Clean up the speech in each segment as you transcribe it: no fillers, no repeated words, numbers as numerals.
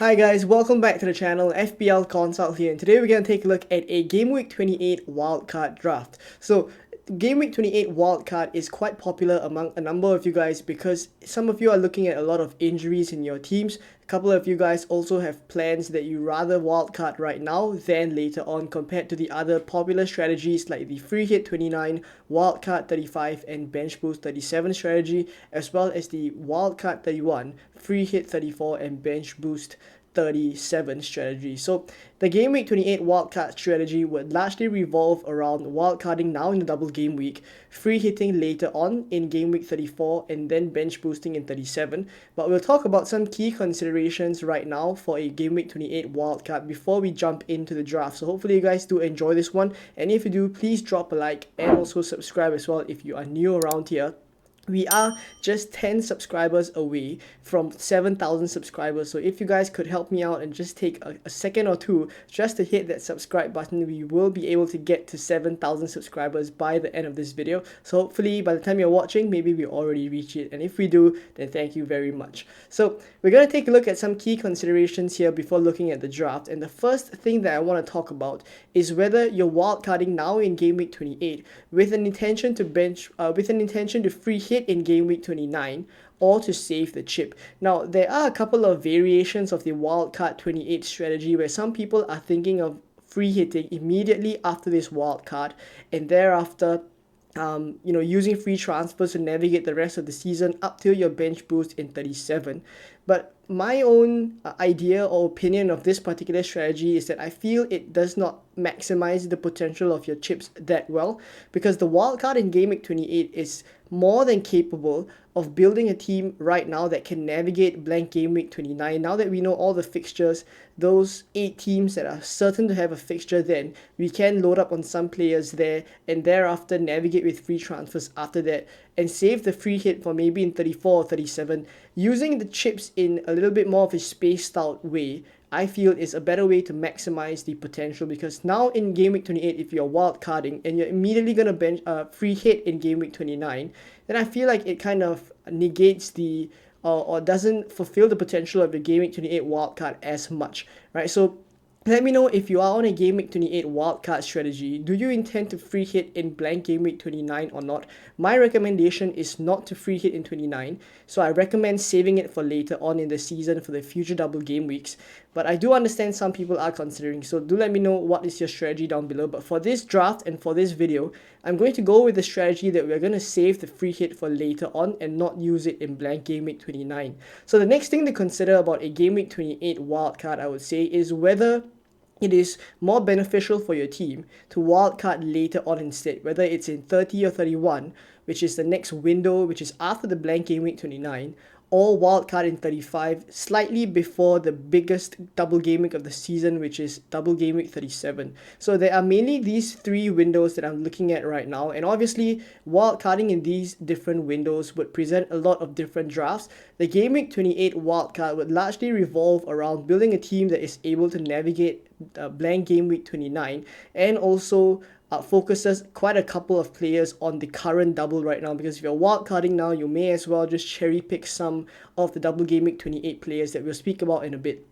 Hi guys, welcome back to the channel. FPL Consult here, and today we're going to take a look at a Gameweek 28 wildcard draft. So Gameweek 28 wildcard is quite popular among a number of you guys because some of you are looking at a lot of injuries in your teams. A couple of you guys also have plans that you rather wildcard right now than later on, compared to the other popular strategies like the free hit 29, wildcard 35 and bench boost 37 strategy, as well as the wildcard 31, free hit 34 and bench boost 37 strategy. So the Game Week 28 wildcard strategy would largely revolve around wildcarding now in the double game week, free hitting later on in Game Week 34, and then bench boosting in 37. But we'll talk about some key considerations right now for a Game Week 28 wildcard before we jump into the draft. So hopefully you guys do enjoy this one, and if you do, please drop a like and also subscribe as well if you are new around here. We are just 10 subscribers away from 7,000 subscribers, so if you guys could help me out and just take a second or two just to hit that subscribe button, we will be able to get to 7,000 subscribers by the end of this video. So hopefully by the time you're watching, maybe we already reach it, and if we do, then thank you very much. So we're going to take a look at some key considerations here before looking at the draft, and the first thing that I want to talk about is whether you're wildcarding now in Game Week 28 with an intention to free hit in Game Week 29 or to save the chip. Now, there are a couple of variations of the wildcard 28 strategy where some people are thinking of free hitting immediately after this wildcard and thereafter using free transfers to navigate the rest of the season up till your bench boost in 37. But my own idea or opinion of this particular strategy is that I feel it does not maximize the potential of your chips that well, because the wildcard in Game Week 28 is more than capable of building a team right now that can navigate blank Game Week 29. Now that we know all the fixtures, those 8 teams that are certain to have a fixture, then we can load up on some players there and thereafter navigate with free transfers after that and save the free hit for maybe in 34 or 37. Using the chips in a little bit more of a spaced out way, I feel is a better way to maximize the potential, because now in Game Week 28, if you're wildcarding and you're immediately going to bench free hit in Game Week 29, then I feel like it kind of negates the or doesn't fulfill the potential of the Game Week 28 wildcard as much, right? So let me know if you are on a Game Week 28 wildcard strategy. Do you intend to free hit in blank Game Week 29 or not? My recommendation is not to free hit in 29, so I recommend saving it for later on in the season for the future double game weeks. But I do understand some people are considering, so do let me know what is your strategy down below. But for this draft and for this video, I'm going to go with the strategy that we're going to save the free hit for later on and not use it in blank Game Week 29. So the next thing to consider about a Game Week 28 wildcard, I would say, is whether it is more beneficial for your team to wildcard later on instead, whether it's in 30 or 31, which is the next window, which is after the blank Game Week 29, or wildcard in 35, slightly before the biggest double game week of the season, which is double game week 37. So there are mainly these 3 windows that I'm looking at right now, and obviously wildcarding in these different windows would present a lot of different drafts. The Game Week 28 wildcard would largely revolve around building a team that is able to navigate blank Game Week 29 and also focuses quite a couple of players on the current double right now, because if you're wildcarding now, you may as well just cherry pick some of the double Game Week 28 players that we'll speak about in a bit.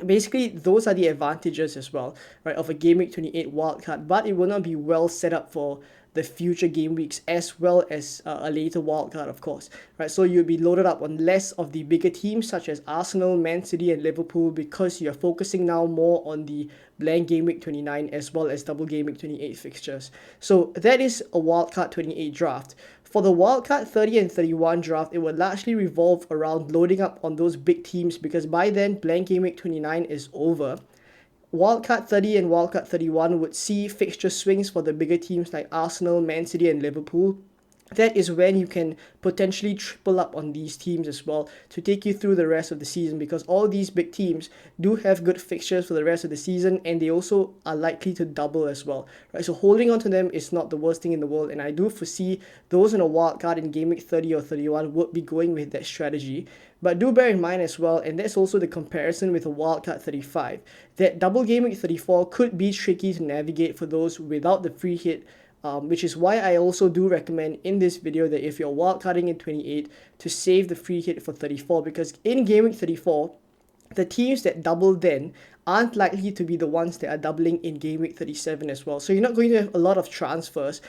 Basically, those are the advantages as well, right, of a Game Week 28 wildcard, but it will not be well set up for the future game weeks as well as a later wildcard, of course, right? So you'll be loaded up on less of the bigger teams such as Arsenal, Man City and Liverpool, because you're focusing now more on the blank Game Week 29 as well as double Game Week 28 fixtures. So that is a wildcard 28 draft. For the wildcard 30 and 31 draft, it will largely revolve around loading up on those big teams, because by then blank Game Week 29 is over. Wildcard 30 and Wildcard 31 would see fixture swings for the bigger teams like Arsenal, Man City and Liverpool. That is when you can potentially triple up on these teams as well to take you through the rest of the season, because all these big teams do have good fixtures for the rest of the season and they also are likely to double as well, right? So holding on to them is not the worst thing in the world, and I do foresee those in a wildcard in Game Week 30 or 31 would be going with that strategy. But do bear in mind as well, and that's also the comparison with a wildcard 35, that double Game Week 34 could be tricky to navigate for those without the free hit, which is why I also do recommend in this video that if you're wildcarding in 28, to save the free hit for 34, because in Game Week 34, the teams that double then aren't likely to be the ones that are doubling in game week 37 as well. So you're not going to have a lot of transfers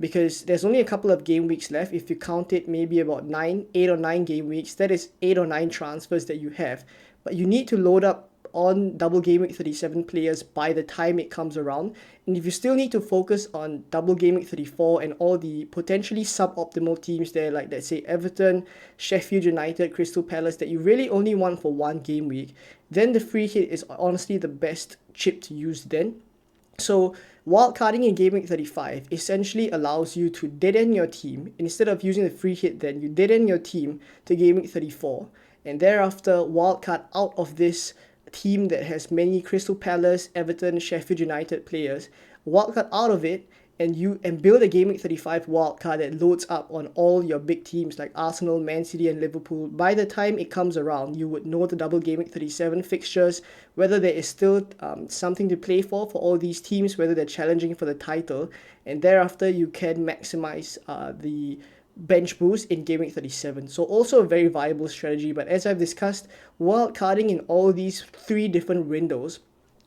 because there's only a couple of game weeks left. If you count it, maybe about 8 or 9 game weeks, that is 8 or 9 transfers that you have. But you need to load up on double game week 37 players by the time it comes around. And if you still need to focus on double game week 34 and all the potentially suboptimal teams there, like let's say Everton, Sheffield United, Crystal Palace, that you really only want for one game week, then the free hit is honestly the best chip to use then. So wildcarding in Game Week 35 essentially allows you to dead end your team. Instead of using the free hit, then you dead end your team to Game Week 34. And thereafter, wildcard out of this team that has many Crystal Palace, Everton, Sheffield United players. Wildcard out of it and build a Game Week 35 wildcard that loads up on all your big teams like Arsenal, Man City and Liverpool. By the time it comes around, you would know the double Game Week 37 fixtures, whether there is still something to play for all these teams, whether they're challenging for the title, and thereafter you can maximize the bench boost in Game Week 37. So also a very viable strategy, but as I've discussed, wildcarding in all these 3 different windows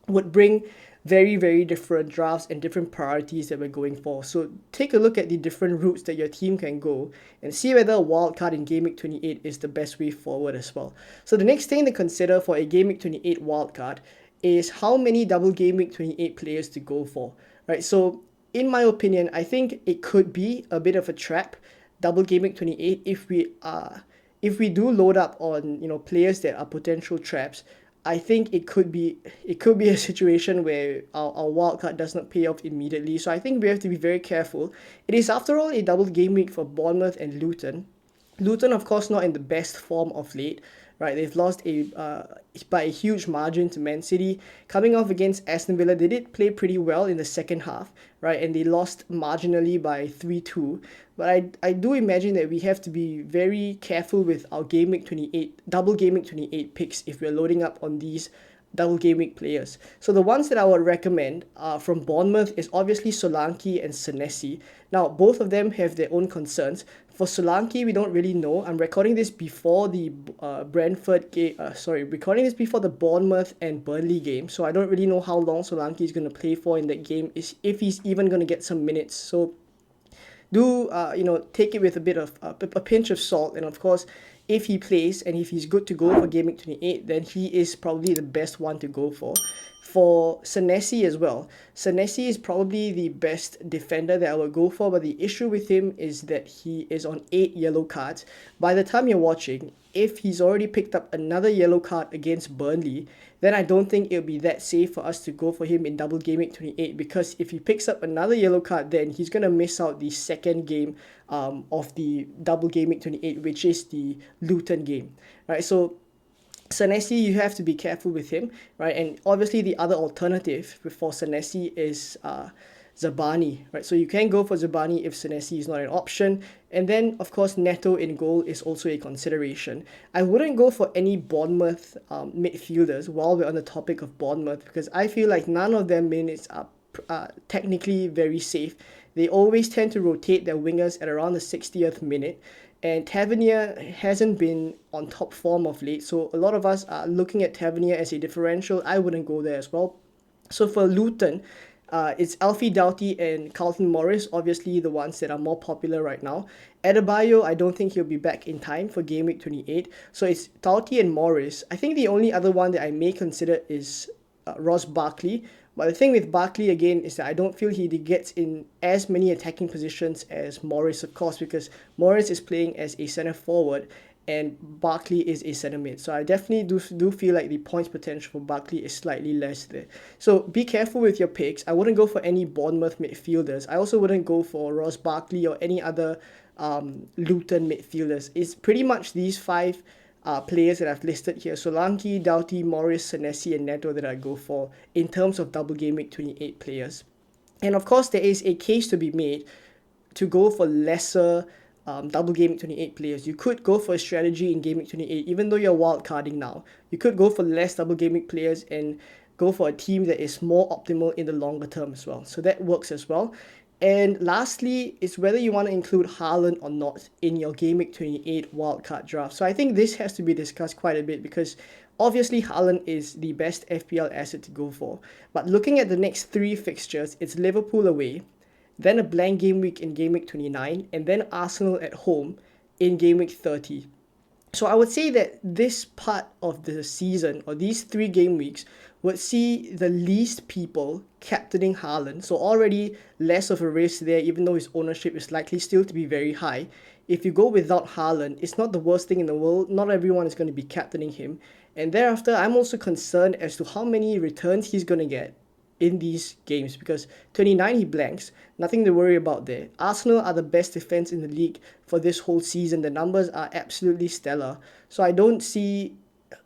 would bring very, very different drafts and different priorities that we're going for. So take a look at the different routes that your team can go and see whether a wildcard in Game Week 28 is the best way forward as well. So the next thing to consider for a Game Week 28 wildcard is how many double Game Week 28 players to go for, right? So in my opinion, I think it could be a bit of a trap, double Game Week 28, if we do load up on players that are potential traps. I think it could be a situation where our wildcard does not pay off immediately. So I think we have to be very careful. It is, after all, a double game week for Bournemouth and Luton. Luton, of course, not in the best form of late, right? They've lost by a huge margin to Man City. Coming off against Aston Villa, they did play pretty well in the second half, right? And they lost marginally by 3-2. But I do imagine that we have to be very careful with our Game Week 28, double Game Week 28 picks if we're loading up on these double game week players. So the ones that I would recommend from Bournemouth is obviously Solanke and Senesi. Now, both of them have their own concerns. For Solanke, we don't really know. I'm recording this before the recording this before the Bournemouth and Burnley game. So I don't really know how long Solanke is going to play for in that game, if he's even going to get some minutes. So do take it with a bit of a pinch of salt. And of course, if he plays and if he's good to go for Game Week 28, then he is probably the best one to go for. For Senesi as well, Senesi is probably the best defender that I would go for, but the issue with him is that he is on 8 yellow cards. By the time you're watching, if he's already picked up another yellow card against Burnley, then I don't think it'll be that safe for us to go for him in double Game Week 28, because if he picks up another yellow card, then he's going to miss out the second game of the double Game Week 28, which is the Luton game, right? So Senesi, you have to be careful with him, right? And obviously the other alternative for Senesi is Zabani, right? So you can go for Zabani if Senesi is not an option. And then, of course, Neto in goal is also a consideration. I wouldn't go for any Bournemouth midfielders while we're on the topic of Bournemouth, because I feel like none of their minutes are technically very safe. They always tend to rotate their wingers at around the 60th minute. And Tavernier hasn't been on top form of late, so a lot of us are looking at Tavernier as a differential. I wouldn't go there as well. So for Luton, it's Alfie Doughty and Carlton Morris, obviously the ones that are more popular right now. Adebayo, I don't think he'll be back in time for Game Week 28. So it's Doughty and Morris. I think the only other one that I may consider is Ross Barkley. But the thing with Barkley, again, is that I don't feel he gets in as many attacking positions as Morris, of course, because Morris is playing as a centre forward and Barkley is a centre mid. So I definitely do feel like the points potential for Barkley is slightly less there. So be careful with your picks. I wouldn't go for any Bournemouth midfielders. I also wouldn't go for Ross Barkley or any other Luton midfielders. It's pretty much these 5 players that I've listed here: Solanke, Doughty, Morris, Senesi, and Neto that I go for in terms of double Game Week 28 players. And of course, there is a case to be made to go for lesser double Game Week 28 players. You could go for a strategy in Game Week 28, even though you're wildcarding now. You could go for less double Game Week players and go for a team that is more optimal in the longer term as well. So that works as well. And lastly, is whether you want to include Haaland or not in your Gameweek 28 wildcard draft. So I think this has to be discussed quite a bit because obviously Haaland is the best FPL asset to go for. But looking at the next three fixtures, it's Liverpool away, then a blank game week in Gameweek 29, and then Arsenal at home in Gameweek 30. So I would say that this part of the season, or these 3 game weeks, would see the least people captaining Haaland. So already less of a risk there, even though his ownership is likely still to be very high. If you go without Haaland, it's not the worst thing in the world. Not everyone is going to be captaining him. And thereafter, I'm also concerned as to how many returns he's going to get in these games, because 29 he blanks, nothing to worry about there. Arsenal are the best defense in the league for this whole season. The numbers are absolutely stellar. So I don't see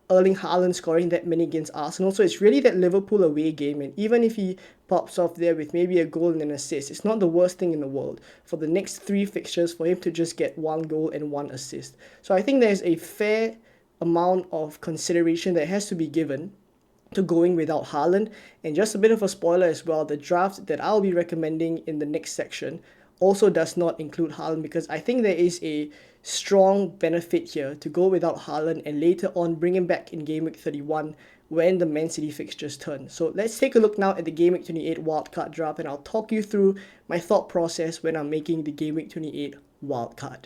Erling Haaland scoring that many against Arsenal. So it's really that Liverpool away game, and even if he pops off there with maybe a goal and an assist, it's not the worst thing in the world for the next 3 fixtures for him to just get 1 goal and 1 assist. So I think there's a fair amount of consideration that has to be given to going without Haaland. And just a bit of a spoiler as well, the draft that I'll be recommending in the next section also does not include Haaland, because I think there is a strong benefit here to go without Haaland and later on bring him back in Gameweek 31 when the Man City fixtures turn. So let's take a look now at the Gameweek 28 wildcard draft, and I'll talk you through my thought process when I'm making the Gameweek 28 wildcard.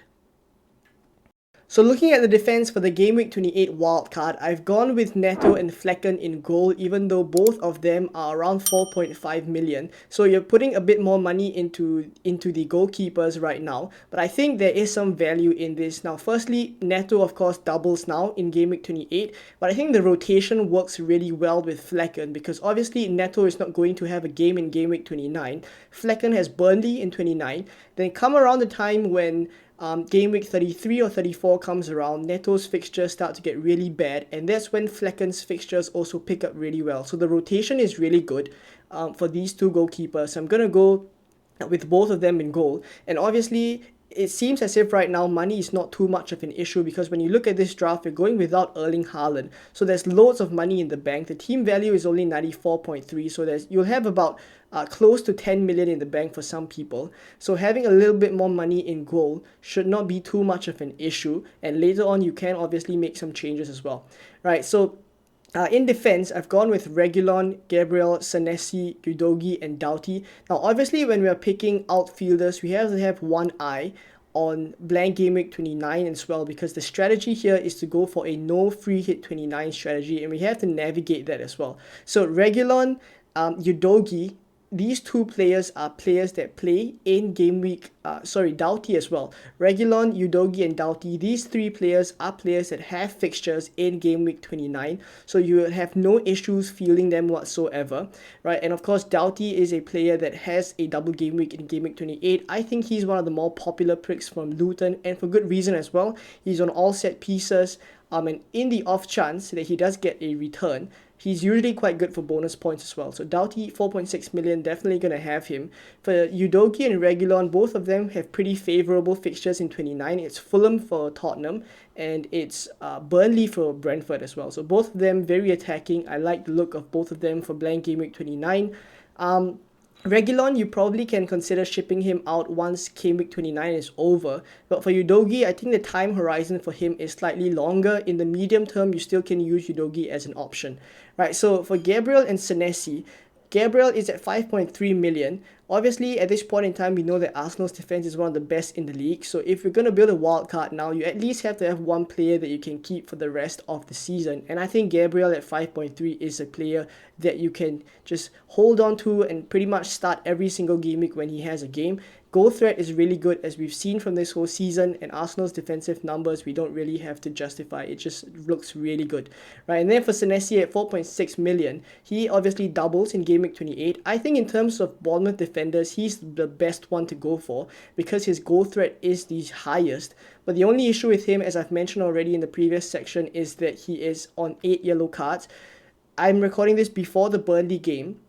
So looking at the defense for the Gameweek 28 wildcard, I've gone with Neto and Flecken in goal, even though both of them are around 4.5 million. So you're putting a bit more money into the goalkeepers right now, but I think there is some value in this. Now, firstly, Neto of course doubles now in Gameweek 28, but I think the rotation works really well with Flecken, because obviously Neto is not going to have a game in Gameweek 29. Flecken has Burnley in 29. Then come around the time when game week 33 or 34 comes around, Neto's fixtures start to get really bad, and that's when Flecken's fixtures also pick up really well. So the rotation is really good for these 2 goalkeepers. I'm going to go with both of them in goal, and obviously it seems as if right now money is not too much of an issue, because when you look at this draft, you're going without Erling Haaland. So there's loads of money in the bank. The team value is only 94.3, so you'll have about close to 10 million in the bank for some people. So having a little bit more money in goal should not be too much of an issue, and later on you can obviously make some changes as well. Right, so in defense, I've gone with Reguilon, Gabriel, Senesi, Udogie, and Doughty. Now, obviously, when we are picking outfielders, we have to have one eye on blank game week 29 as well, because the strategy here is to go for a no free hit 29 strategy, and we have to navigate that as well. So Reguilon, Udogie, these 2 players are players that play in game week, Doughty as well. Reguilon, Udogie, and Doughty, these 3 players are players that have fixtures in game week 29, so you have no issues fielding them whatsoever, right? And of course, Doughty is a player that has a double game week in game week 28. I think he's one of the more popular picks from Luton, and for good reason as well. He's on all set pieces, and in the off chance that he does get a return, he's usually quite good for bonus points as well. So Doughty, 4.6 million, definitely going to have him. For Udogie and Reguilon, both of them have pretty favourable fixtures in 29. It's Fulham for Tottenham, and it's Burnley for Brentford as well. So both of them very attacking. I like the look of both of them for blank game week 29. Reguilon, you probably can consider shipping him out once game week 29 is over. But for Udogie, I think the time horizon for him is slightly longer. In the medium term, you still can use Udogie as an option. Right, so for Gabriel and Senesi, Gabriel is at 5.3 million. Obviously, at this point in time, we know that Arsenal's defense is one of the best in the league. So if you're going to build a wild card now, you at least have to have one player that you can keep for the rest of the season. And I think Gabriel at 5.3 is a player that you can just hold on to and pretty much start every single game week when he has a game. Goal threat is really good, as we've seen from this whole season, and Arsenal's defensive numbers, we don't really have to justify. It just looks really good, right? And then for Senesi at 4.6 million, he obviously doubles in Game Week 28. I think in terms of Bournemouth defenders, he's the best one to go for because his goal threat is the highest. But the only issue with him, as I've mentioned already in the previous section, is that he is on 8 yellow cards. I'm recording this before the Burnley game.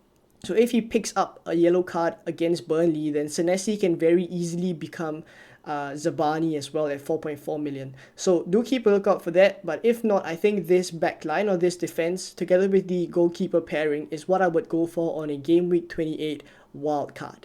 So if he picks up a yellow card against Burnley, then Senesi can very easily become Zabani as well at 4.4 million. So do keep a lookout for that. But if not, I think this backline or this defense, together with the goalkeeper pairing, is what I would go for on a Game Week 28 wildcard.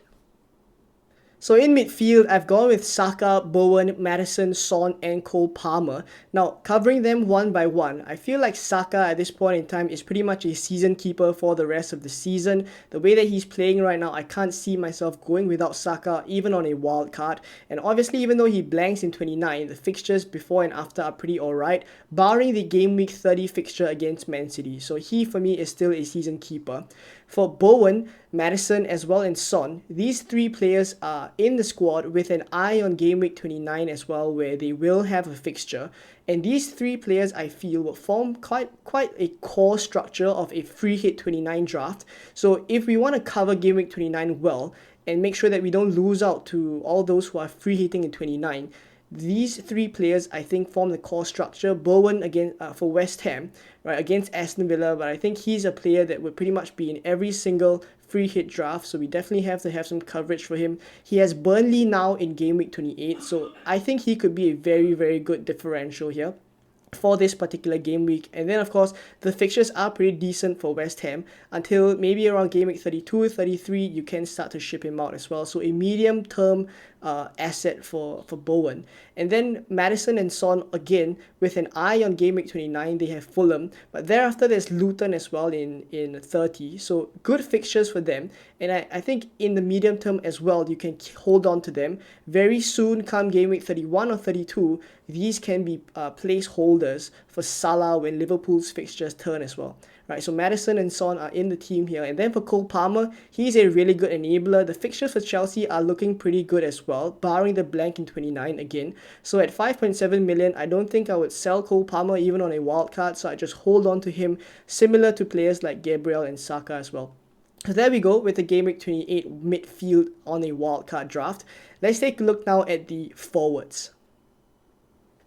So in midfield, I've gone with Saka, Bowen, Maddison, Son, and Cole Palmer. Now, covering them one by one, I feel like Saka at this point in time is pretty much a season keeper for the rest of the season. The way that he's playing right now, I can't see myself going without Saka, even on a wild card. And obviously, even though he blanks in 29, the fixtures before and after are pretty alright, barring the game week 30 fixture against Man City. So he, for me, is still a season keeper. For Bowen, Maddison, as well as Son, these three players are in the squad with an eye on game week 29 as well, where they will have a fixture. And these three players, I feel, will form quite a core structure of a free hit 29 draft. So if we want to cover game week 29 well and make sure that we don't lose out to all those who are free hitting in 29, these three players, I think, form the core structure. Bowen again for West Ham, right, against Aston Villa, but I think he's a player that would pretty much be in every single free hit draft, so we definitely have to have some coverage for him. He has Burnley now in game week 28, so I think he could be a very, very good differential here for this particular game week. And then of course the fixtures are pretty decent for West Ham until maybe around game week 32 33 you can start to ship him out as well, so a medium term asset for Bowen. And then Maddison and Son, again with an eye on game week 29, they have Fulham, but thereafter there's Luton as well in 30, so good fixtures for them. And I think in the medium term as well, you can hold on to them. Very soon come game week 31 or 32, these can be placeholders for Salah when Liverpool's fixtures turn as well. Right, so Maddison and Son are in the team here. And then for Cole Palmer, he's a really good enabler. The fixtures for Chelsea are looking pretty good as well, barring the blank in 29 again. So at 5.7 million, I don't think I would sell Cole Palmer even on a wild card, so I just hold on to him, similar to players like Gabriel and Saka as well. So there we go with the Game Week 28 midfield on a wildcard draft. Let's take a look now at the forwards.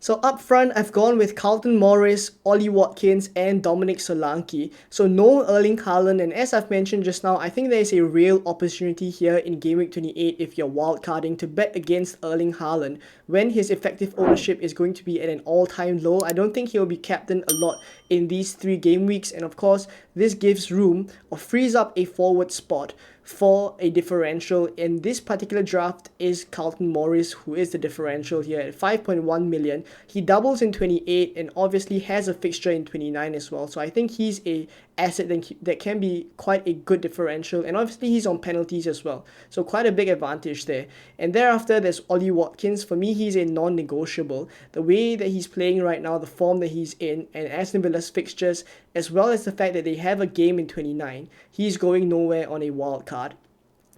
So up front, I've gone with Carlton Morris, Ollie Watkins, and Dominic Solanke. So no Erling Haaland, and as I've mentioned just now, I think there is a real opportunity here in Game Week 28 if you're wildcarding to bet against Erling Haaland when his effective ownership is going to be at an all-time low. I don't think he'll be captained a lot in these 3 game weeks, and of course, this gives room or frees up a forward spot for a differential. In this particular draft is Carlton Morris, who is the differential here at 5.1 million. He doubles in 28 and obviously has a fixture in 29 as well. So I think he's a asset that can be quite a good differential, and obviously he's on penalties as well, so quite a big advantage there. And thereafter there's Ollie Watkins. For me, he's a non-negotiable. The way that he's playing right now, the form that he's in, and Aston Villa's fixtures, as well as the fact that they have a game in 29, he's going nowhere on a wild card.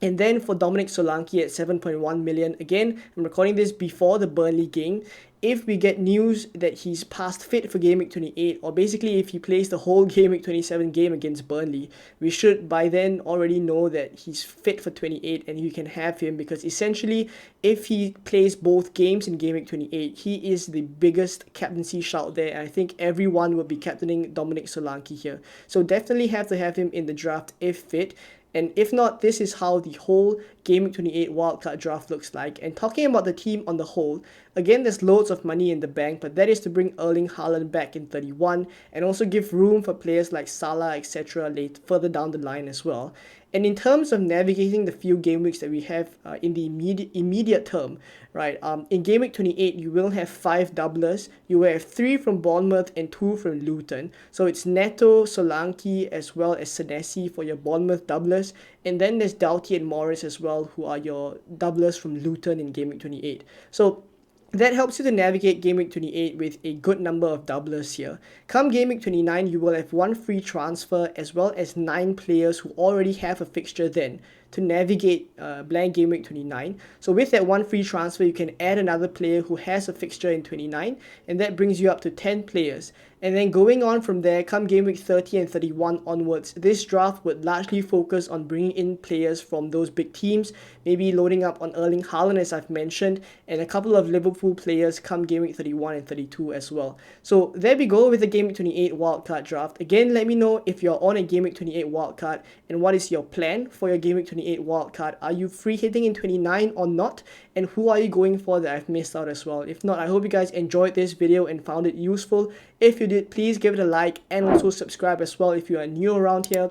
And then for Dominic Solanke at 7.1 million, again, I'm recording this before the Burnley game. If we get news that he's past fit for Game Week 28, or basically if he plays the whole Game Week 27 game against Burnley, we should by then already know that he's fit for 28 and we can have him, because essentially if he plays both games in Game Week 28, he is the biggest captaincy shout there, and I think everyone will be captaining Dominic Solanke here. So definitely have to have him in the draft if fit. And if not, this is how the whole Game Week 28 wildcard draft looks like. And talking about the team on the whole, again, there's loads of money in the bank, but that is to bring Erling Haaland back in 31 and also give room for players like Salah, etc. further down the line as well. And in terms of navigating the few game weeks that we have in the immediate term, right? In Game Week 28, you will have 5 doublers. You will have 3 from Bournemouth and 2 from Luton. So it's Neto, Solanke, as well as Senesi for your Bournemouth doublers. And then there's Doughty and Morris as well, who are your doublers from Luton in Game Week 28. So that helps you to navigate Game Week 28 with a good number of doublers here. Come Game Week 29, you will have 1 free transfer as well as 9 players who already have a fixture then to navigate blank Game Week 29. So with that 1 free transfer, you can add another player who has a fixture in 29, and that brings you up to 10 players. And then going on from there, come Game Week 30 and 31 onwards, this draft would largely focus on bringing in players from those big teams, maybe loading up on Erling Haaland as I've mentioned, and a couple of Liverpool players come Game Week 31 and 32 as well. So there we go with the Game Week 28 wildcard draft. Again, let me know if you're on a Game Week 28 wildcard and what is your plan for your Game Week 28 wildcard. Are you free hitting in 29 or not? And who are you going for that I've missed out as well? If not, I hope you guys enjoyed this video and found it useful. If you did, please give it a like and also subscribe as well if you are new around here.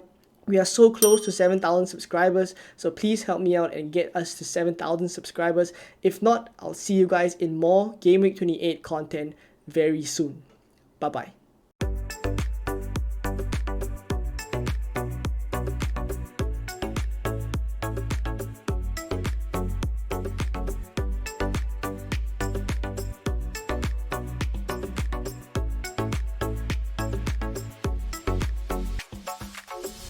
We are so close to 7,000 subscribers, so please help me out and get us to 7,000 subscribers. If not, I'll see you guys in more Game Week 28 content very soon. Bye bye.